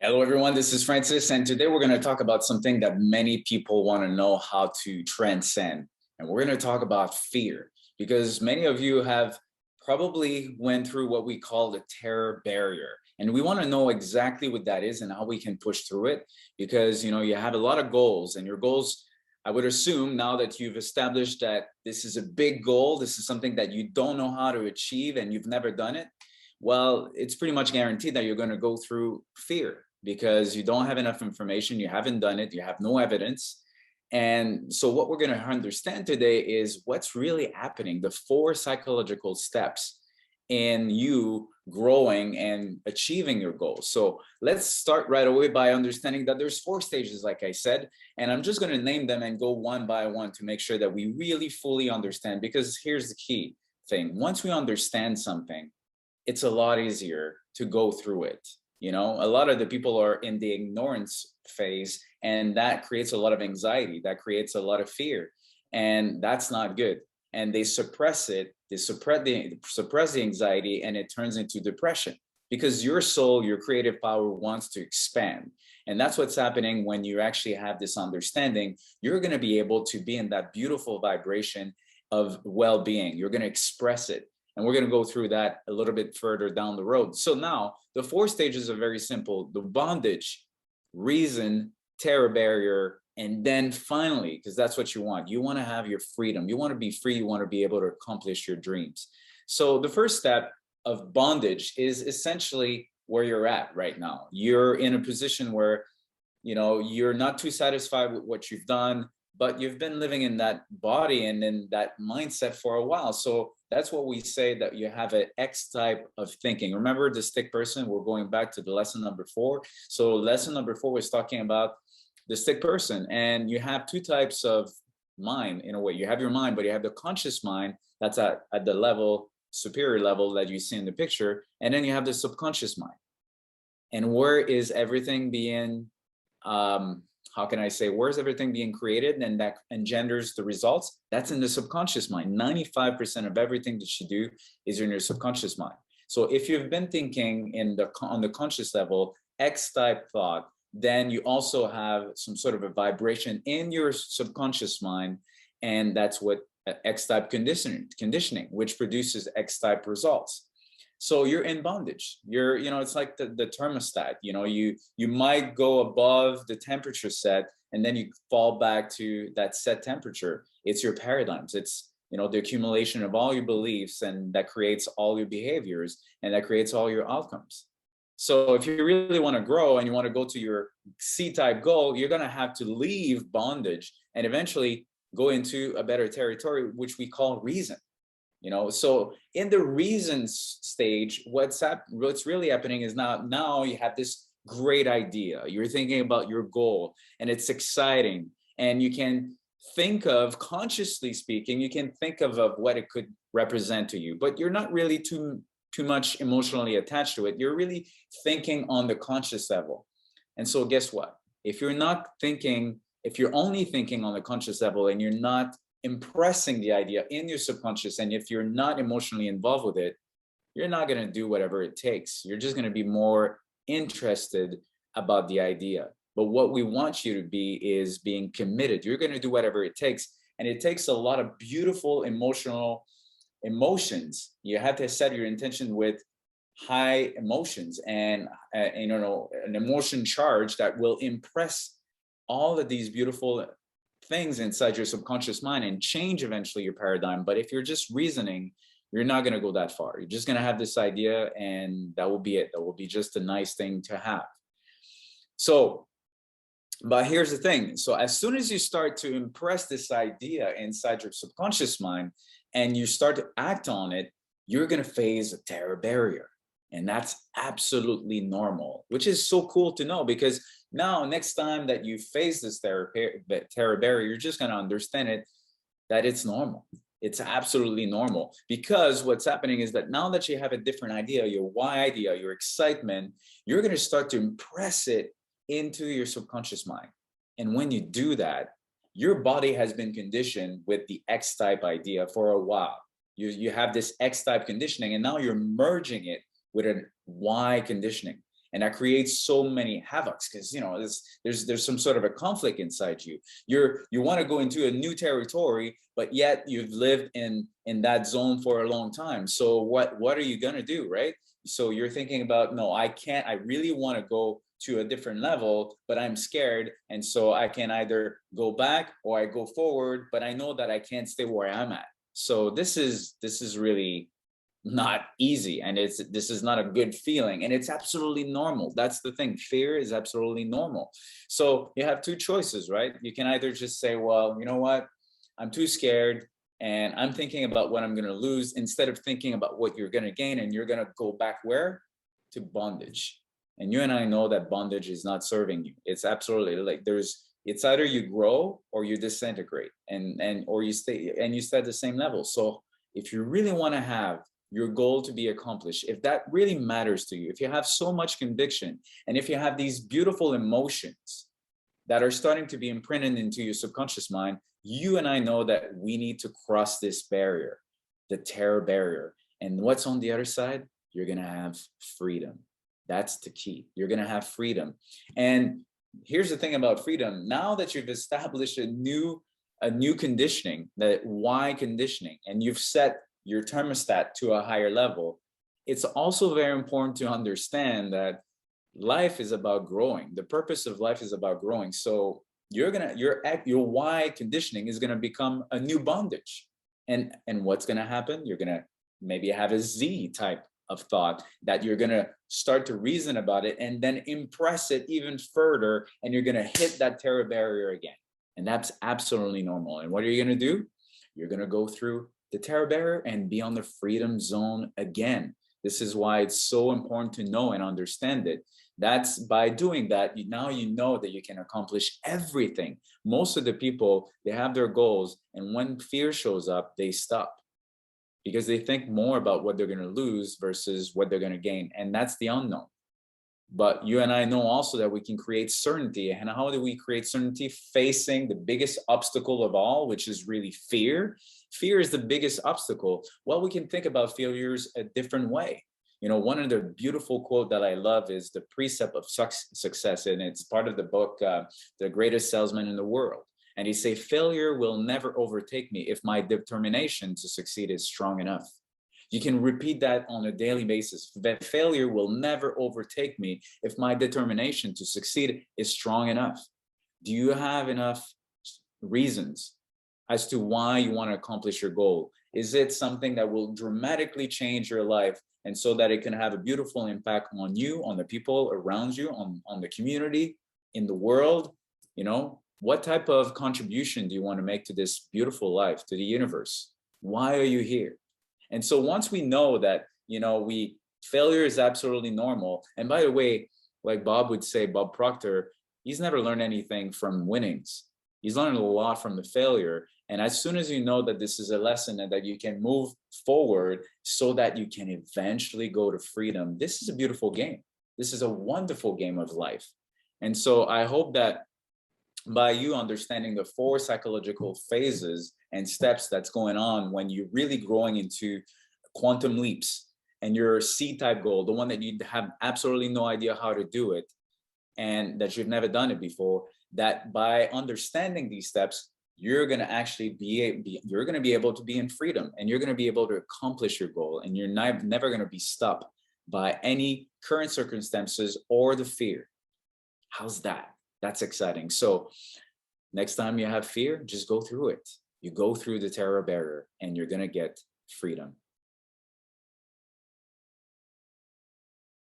Hello, everyone. This is Francis, and today we're going to talk about something that many people want to know how to transcend. And we're going to talk about fear, because many of you have probably went through what we call the terror barrier. And we want to know exactly what that is and how we can push through it, because you have a lot of goals, and your goals, I would assume now that you've established that this is a big goal, this is something that you don't know how to achieve and you've never done it. Well, it's pretty much guaranteed that you're going to go through fear because you don't have enough information, you haven't done it, you have no evidence. And so what we're going to understand today is what's really happening, the 4 psychological steps in you growing and achieving your goals. So let's start right away by understanding that there's 4 stages, like I said, and I'm just going to name them and go one by one to make sure that we really fully understand, because here's the key thing. Once we understand something, it's a lot easier to go through it. A lot of the people are in the ignorance phase, and that creates a lot of anxiety, that creates a lot of fear, and that's not good. And they suppress it, they suppress the anxiety, and it turns into depression, because your soul, your creative power wants to expand. And that's what's happening when you actually have this understanding. You're going to be able to be in that beautiful vibration of well-being. You're going to express it, and we're going to go through that a little bit further down the road. So now the 4 stages are very simple: the bondage, reason, terror barrier, and then finally, because that's what you want to have your freedom. You want to be free. You want to be able to accomplish your dreams. So the first step of bondage is essentially where you're at right now. You're in a position where you're not too satisfied with what you've done, but you've been living in that body and in that mindset for a while. So that's what we say, that you have an X type of thinking. Remember the stick person? We're going back to the lesson number 4. So lesson number 4 was talking about the stick person, and you have 2 types of mind in a way. You have your mind, but you have the conscious mind that's at the level, superior level that you see in the picture. And then you have the subconscious mind. And where is everything being how can I say, where's everything being created and that engenders the results? That's in the subconscious mind. 95% of everything that you do is in your subconscious mind. So if you've been thinking on the conscious level, X type thought, then you also have some sort of a vibration in your subconscious mind, and that's what X type conditioning, which produces X type results. So you're in bondage. It's like the thermostat. You might go above the temperature set, and then you fall back to that set temperature. It's your paradigms. It's the accumulation of all your beliefs, and that creates all your behaviors, and that creates all your outcomes. So if you really want to grow and you want to go to your C-type goal, you're going to have to leave bondage and eventually go into a better territory, which we call reason. So in the reasons stage, what's really happening is now you have this great idea. You're thinking about your goal, and it's exciting, and you can think of, consciously speaking, you can think of what it could represent to you, but you're not really too much emotionally attached to it. You're really thinking on the conscious level. And so guess what? If you're only thinking on the conscious level, and you're not impressing the idea in your subconscious, and if you're not emotionally involved with it, you're not going to do whatever it takes. You're just going to be more interested about the idea. But what we want you to be is being committed. You're going to do whatever it takes. And it takes a lot of beautiful emotions. You have to set your intention with high emotions and an emotion charge that will impress all of these beautiful things inside your subconscious mind and change eventually your paradigm. But if you're just reasoning, you're not going to go that far. You're just going to have this idea, and that will be it. That will be just a nice thing to have. So, but here's the thing. So as soon as you start to impress this idea inside your subconscious mind and you start to act on it, you're going to face a terror barrier. And that's absolutely normal, which is so cool to know, because now next time that you face this terror barrier, you're just going to understand it, that it's normal. It's absolutely normal, because what's happening is that now that you have a different idea, your why idea, your excitement, you're going to start to impress it into your subconscious mind. And when you do that, your body has been conditioned with the X type idea for a while. You have this X type conditioning, and now you're merging it with a Y conditioning. And that creates so many havocs because, you know, there's some sort of a conflict inside you. You want to go into a new territory, but yet you've lived in that zone for a long time. So what are you going to do, right? So you're thinking about, no, I can't, I really want to go to a different level, but I'm scared. And so I can either go back or I go forward, but I know that I can't stay where I'm at. So this is really not easy, and this is not a good feeling, and it's absolutely normal. That's the thing. Fear is absolutely normal. So you have two choices, right? You can either just say, well, you know what, I'm too scared and I'm thinking about what I'm going to lose instead of thinking about what you're going to gain, and you're going to go back where? To bondage. And you and I know that bondage is not serving you. It's absolutely like it's either you grow or you disintegrate, and or you stay at the same level. So if you really want to have your goal to be accomplished, if that really matters to you, if you have so much conviction, and if you have these beautiful emotions that are starting to be imprinted into your subconscious mind, you and I know that we need to cross this barrier, the terror barrier. And what's on the other side? You're going to have freedom. That's the key. You're going to have freedom. And here's the thing about freedom. Now that you've established a new conditioning, that why conditioning, and you've set your thermostat to a higher level, it's also very important to understand that life is about growing. The purpose of life is about growing. So your why conditioning is gonna become a new bondage. And what's gonna happen? You're gonna maybe have a Z type of thought that you're gonna start to reason about it and then impress it even further, and you're gonna hit that terror barrier again. And that's absolutely normal. And what are you gonna do? You're gonna go through the terror barrier and be on the freedom zone again. This is why it's so important to know and understand it. That's by doing that, now you know that you can accomplish everything. Most of the people, they have their goals, and when fear shows up, they stop because they think more about what they're going to lose versus what they're going to gain. And that's the unknown. But you and I know also that we can create certainty. And how do we create certainty? Facing the biggest obstacle of all, which is really fear. Fear is the biggest obstacle. Well, we can think about failures a different way. You know, one of the beautiful quote that I love is the precept of success, and it's part of the book, The Greatest Salesman in the World. And he say, failure will never overtake me if my determination to succeed is strong enough. You can repeat that on a daily basis. That failure will never overtake me if my determination to succeed is strong enough. Do you have enough reasons as to why you want to accomplish your goal? Is it something that will dramatically change your life, and so that it can have a beautiful impact on you, on the people around you, on the community, in the world? You know, what type of contribution do you want to make to this beautiful life, to the universe? Why are you here? And so once we know that, you know, failure is absolutely normal. And by the way, like Bob would say, Bob Proctor, he's never learned anything from winnings. He's learned a lot from the failure. And as soon as you know that this is a lesson and that you can move forward so that you can eventually go to freedom, this is a beautiful game. This is a wonderful game of life. And so I hope that by you understanding the 4 psychological phases and steps that's going on when you're really growing into quantum leaps, and your C-type goal, the one that you have absolutely no idea how to do it and that you've never done it before, that by understanding these steps, you're going to actually you're going to be able to be in freedom, and you're going to be able to accomplish your goal, and you're never going to be stopped by any current circumstances or the fear. How's that? That's exciting. So next time you have fear, just go through it. You go through the terror barrier and you're going to get freedom.